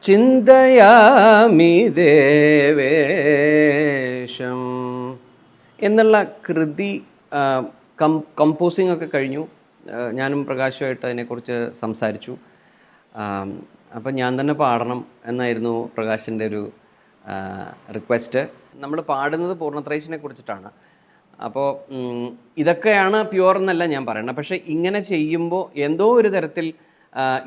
ചിന്തയാമി ദേവേശം എന്നുള്ള കൃതി കമ്പോസിംഗ് ഒക്കെ കഴിഞ്ഞു. ഞാനും പ്രകാശുമായിട്ട് അതിനെക്കുറിച്ച് സംസാരിച്ചു. അപ്പം ഞാൻ തന്നെ പാടണം എന്നായിരുന്നു പ്രകാശിൻ്റെ ഒരു റിക്വസ്റ്റ്. നമ്മൾ പാടുന്നത് പൂർണ്ണത്രയീശനെ കുറിച്ചിട്ടാണ്. അപ്പോൾ ഇതൊക്കെയാണ് പ്യുവർ എന്നല്ല ഞാൻ പറയുന്നത്. പക്ഷേ ഇങ്ങനെ ചെയ്യുമ്പോൾ എന്തോ ഒരു തരത്തിൽ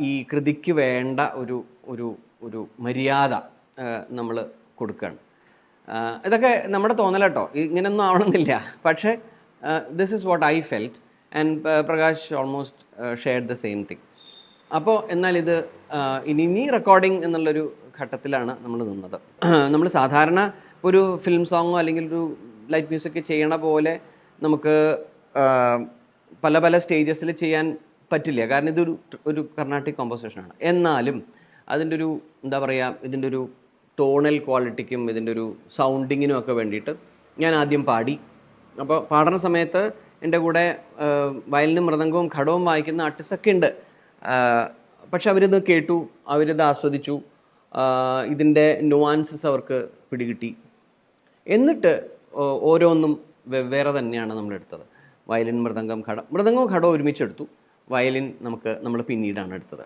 ഈ കൃതിക്ക് വേണ്ട ഒരു ഒരു ഒരു മര്യാദ നമ്മൾ കൊടുക്കുകയാണ്. ഇതൊക്കെ നമ്മുടെ തോന്നലാട്ടോ, ഇങ്ങനെയൊന്നും ആവണമെന്നില്ല. പക്ഷേ this is what I felt and Prakash almost shared the same thing. അപ്പോൾ എന്നാൽ ഇത് ഇനി റെക്കോർഡിങ് എന്നുള്ളൊരു ഘട്ടത്തിലാണ് നമ്മൾ നിന്നത്. നമ്മൾ സാധാരണ ഒരു ഫിലിം സോങ്ങോ അല്ലെങ്കിൽ ഒരു ലൈറ്റ് മ്യൂസിക് ചെയ്യണ പോലെ നമുക്ക് പല പല സ്റ്റേജസിൽ ചെയ്യാൻ പറ്റില്ല. കാരണം ഇതൊരു ഒരു കർണാട്ടിക് കോമ്പോസിഷനാണ്. എന്നാലും അതിൻ്റെ ഒരു എന്താ പറയുക, ഇതിൻ്റെ ഒരു ടോണൽ ക്വാളിറ്റിക്കും ഇതിൻ്റെ ഒരു സൗണ്ടിങ്ങിനും ഒക്കെ വേണ്ടിയിട്ട് ഞാൻ ആദ്യം പാടി. അപ്പോൾ പാടുന്ന സമയത്ത് എൻ്റെ കൂടെ വയലിനും മൃദംഗവും ഘടവും വായിക്കുന്ന ആർട്ടിസ്റ്റൊക്കെ ഉണ്ട്. പക്ഷെ അവരിത് കേട്ടു, അവരിത് ആസ്വദിച്ചു, ഇതിൻ്റെ നുവാൻസസ് അവർക്ക് പിടികിട്ടി. എന്നിട്ട് ഓരോന്നും വെവ്വേറെ തന്നെയാണ് നമ്മളെടുത്തത്. വയലിൻ, മൃദംഗവും ഘടവും ഒരുമിച്ചെടുത്തു. വയലിൻ നമ്മൾ പിന്നീടാണ് എടുത്തത്.